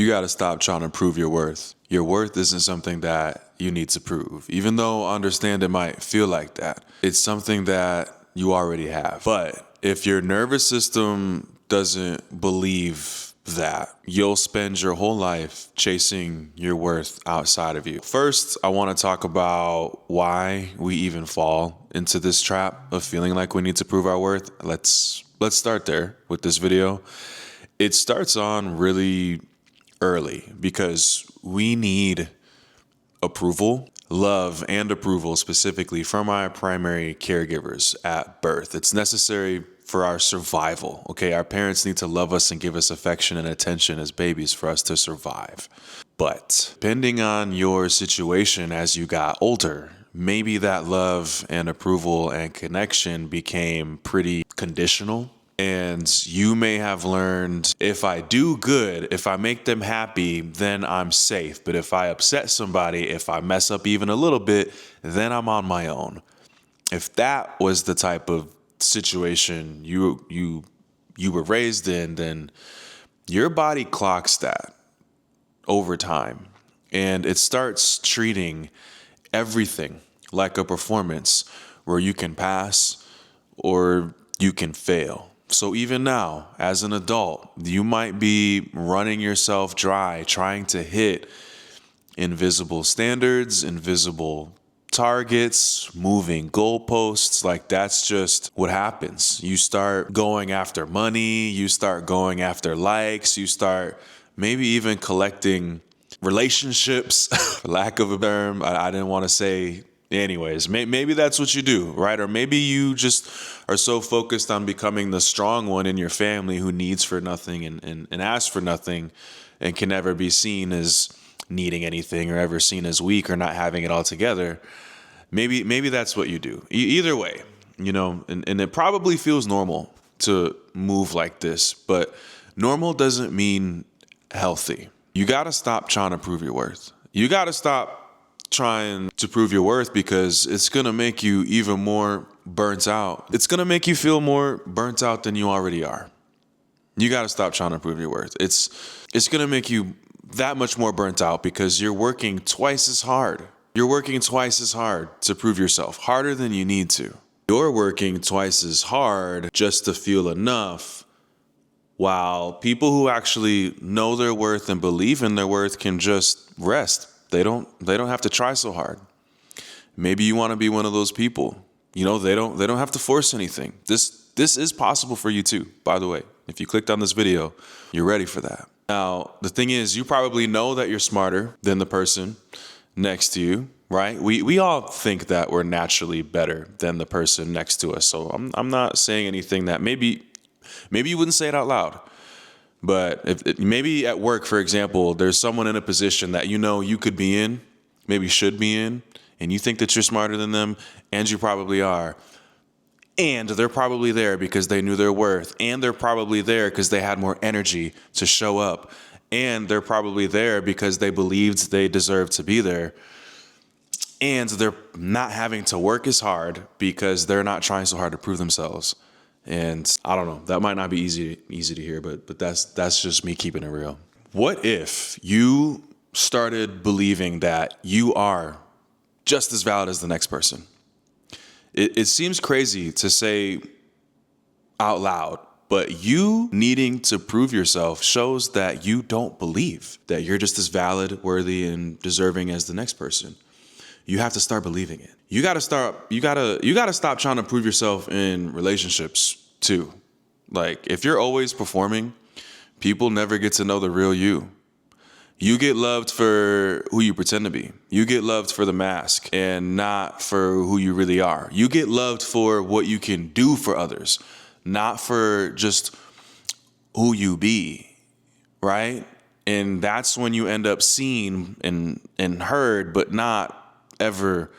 You got to stop trying to prove your worth. Your worth isn't something that you need to prove. Even though I understand it might feel like that, it's something that you already have. But if your nervous system doesn't believe that, you'll spend your whole life chasing your worth outside of you. First, I want to talk about why we even fall into this trap of feeling like we need to prove our worth. Let's start there with this video. It starts on really early because we need approval, love, and approval specifically from our primary caregivers at birth. It's necessary for our survival. Okay, our parents need to love us and give us affection and attention as babies for us to survive. But depending on your situation as you got older, maybe that love and approval and connection became pretty conditional. And you may have learned, if I do good, if I make them happy, then I'm safe. But if I upset somebody, if I mess up even a little bit, then I'm on my own. If that was the type of situation you were raised in, then your body clocks that over time. And it starts treating everything like a performance where you can pass or you can fail. So even now, as an adult, you might be running yourself dry, trying to hit invisible standards, invisible targets, moving goalposts. Like, that's just what happens. You start going after money, you start going after likes, you start maybe even collecting relationships, for lack of a term. I didn't want to say. Anyways, maybe that's what you do, right? Or maybe you just are so focused on becoming the strong one in your family who needs for nothing and asks for nothing and can never be seen as needing anything or ever seen as weak or not having it all together. Maybe that's what you do. Either way, and it probably feels normal to move like this, but normal doesn't mean healthy. You got to stop trying to prove your worth. You got to stop trying to prove your worth because it's going to make you even more burnt out. It's going to make you feel more burnt out than you already are. You got to stop trying to prove your worth. It's going to make you that much more burnt out because you're working twice as hard. You're working twice as hard to prove yourself, harder than you need to. You're working twice as hard just to feel enough, while people who actually know their worth and believe in their worth can just rest. They don't have to try so hard. Maybe you want to be one of those people. They don't have to force anything. This is possible for you too, by the way. If you clicked on this video, you're ready for that. Now, the thing is, you probably know that you're smarter than the person next to you, right? We all think that we're naturally better than the person next to us. So I'm not saying anything that maybe you wouldn't say it out loud. But if maybe at work, for example, there's someone in a position that you could be in, maybe should be in, and you think that you're smarter than them, and you probably are. And they're probably there because they knew their worth, and they're probably there because they had more energy to show up, and they're probably there because they believed they deserved to be there. And they're not having to work as hard because they're not trying so hard to prove themselves. And I don't know, that might not be easy to hear, but that's just me keeping it real. What if you started believing that you are just as valid as the next person? It seems crazy to say out loud, but you needing to prove yourself shows that you don't believe that you're just as valid, worthy, and deserving as the next person. You have to start believing it. You gotta stop trying to prove yourself in relationships too. Like, if you're always performing, people never get to know the real you. You get loved for who you pretend to be. You get loved for the mask and not for who you really are. You get loved for what you can do for others, not for just who you be, right? And that's when you end up seen and heard, but not ever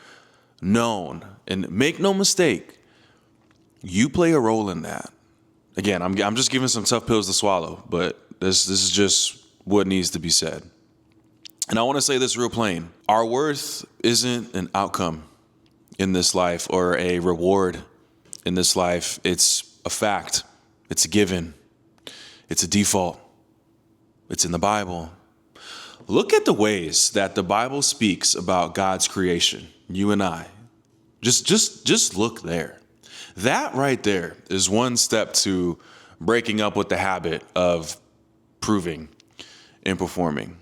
known. And make no mistake, you play a role in that. Again, I'm just giving some tough pills to swallow, but this is just what needs to be said. And I want to say this real plain. Our worth isn't an outcome in this life or a reward in this life. It's a fact. It's a given. It's a default. It's in the Bible. Look at the ways that the Bible speaks about God's creation, you and I. Just look there. That right there is one step to breaking up with the habit of proving and performing.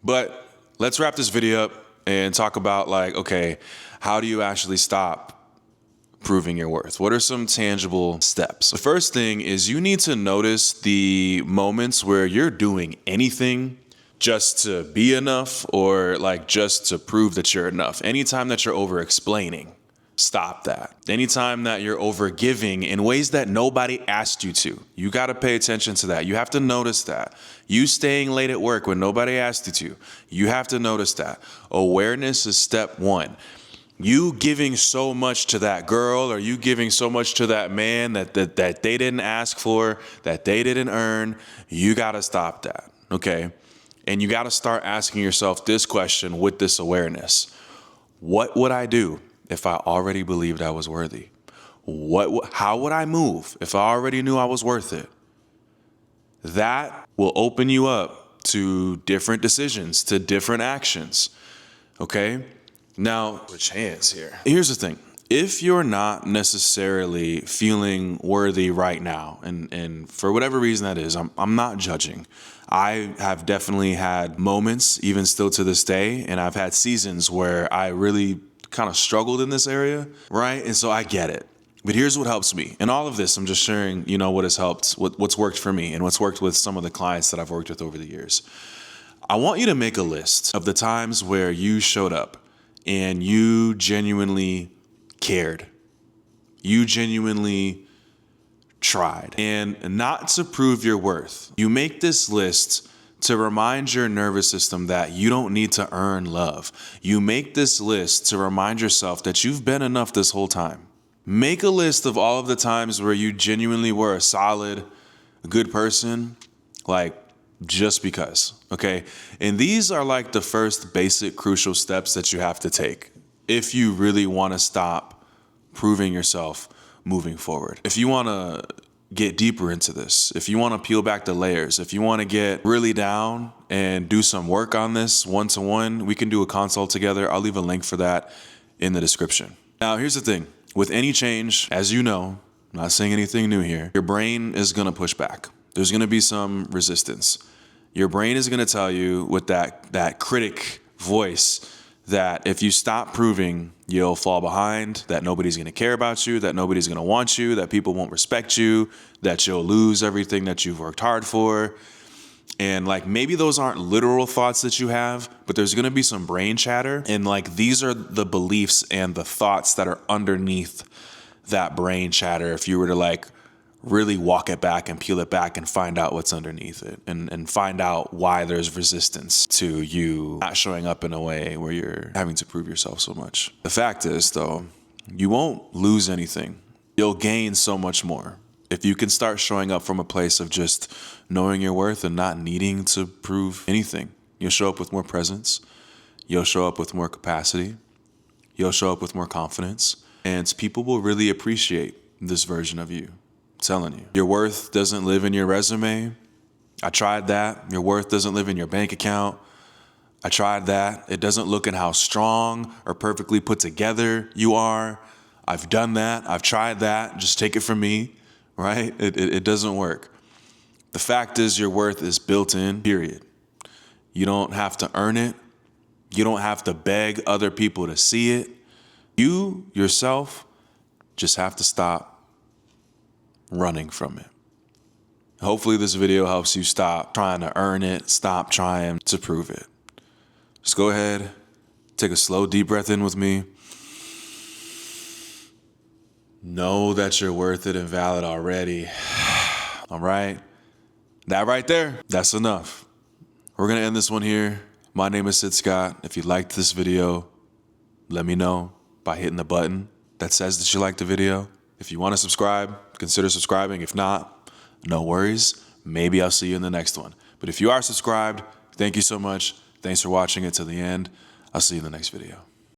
But let's wrap this video up and talk about okay, how do you actually stop proving your worth? What are some tangible steps? The first thing is you need to notice the moments where you're doing anything just to be enough or just to prove that you're enough. Anytime that you're over explaining, stop that. Anytime that you're over giving in ways that nobody asked you to, you got to pay attention to that. You have to notice that. You staying late at work when nobody asked you to, you have to notice that. Awareness is step one. You giving so much to that girl or you giving so much to that man that they didn't ask for, that they didn't earn, you got to stop that, okay? And you got to start asking yourself this question with this awareness. What would I do if I already believed I was worthy? How would I move if I already knew I was worth it? That will open you up to different decisions, to different actions, okay? Now, switch hands here. Here's the thing. If you're not necessarily feeling worthy right now, and for whatever reason that is, I'm not judging. I have definitely had moments, even still to this day, and I've had seasons where I really kind of struggled in this area, right? And so I get it. But here's what helps me. In all of this, I'm just sharing, what has helped, what's worked for me and what's worked with some of the clients that I've worked with over the years. I want you to make a list of the times where you showed up and you genuinely cared. You genuinely tried. And not to prove your worth. You make this list to remind your nervous system that you don't need to earn love. You make this list to remind yourself that you've been enough this whole time. Make a list of all of the times where you genuinely were a solid, good person, just because, okay? And these are the first basic crucial steps that you have to take if you really want to stop proving yourself moving forward. If you want to get deeper into this, if you want to peel back the layers, if you want to get really down and do some work on this one-to-one, we can do a consult together. I'll leave a link for that in the description. Now, here's the thing. With any change, as you know, I'm not saying anything new here, your brain is going to push back. There's going to be some resistance. Your brain is going to tell you with that critic voice that if you stop proving, you'll fall behind, that nobody's going to care about you, that nobody's going to want you, that people won't respect you, that you'll lose everything that you've worked hard for. And maybe those aren't literal thoughts that you have, but there's going to be some brain chatter. And these are the beliefs and the thoughts that are underneath that brain chatter. If you were to really walk it back and peel it back and find out what's underneath it and find out why there's resistance to you not showing up in a way where you're having to prove yourself so much. The fact is, though, you won't lose anything. You'll gain so much more. If you can start showing up from a place of just knowing your worth and not needing to prove anything, you'll show up with more presence. You'll show up with more capacity. You'll show up with more confidence. And people will really appreciate this version of you. I'm telling you. Your worth doesn't live in your resume. I tried that. Your worth doesn't live in your bank account. I tried that. It doesn't look in how strong or perfectly put together you are. I've done that. I've tried that. Just take it from me. Right? It doesn't work. The fact is your worth is built in, period. You don't have to earn it. You don't have to beg other people to see it. You, yourself, just have to stop running from it. Hopefully this video helps you stop trying to earn it, stop trying to prove it. Just go ahead, take a slow, deep breath in with me. Know that you're worth it and valid already. All right? That right there, that's enough. We're going to end this one here. My name is Sid Scott. If you liked this video, let me know by hitting the button that says that you liked the video. If you want to subscribe, consider subscribing. If not, no worries. Maybe I'll see you in the next one. But if you are subscribed, thank you so much. Thanks for watching it to the end. I'll see you in the next video.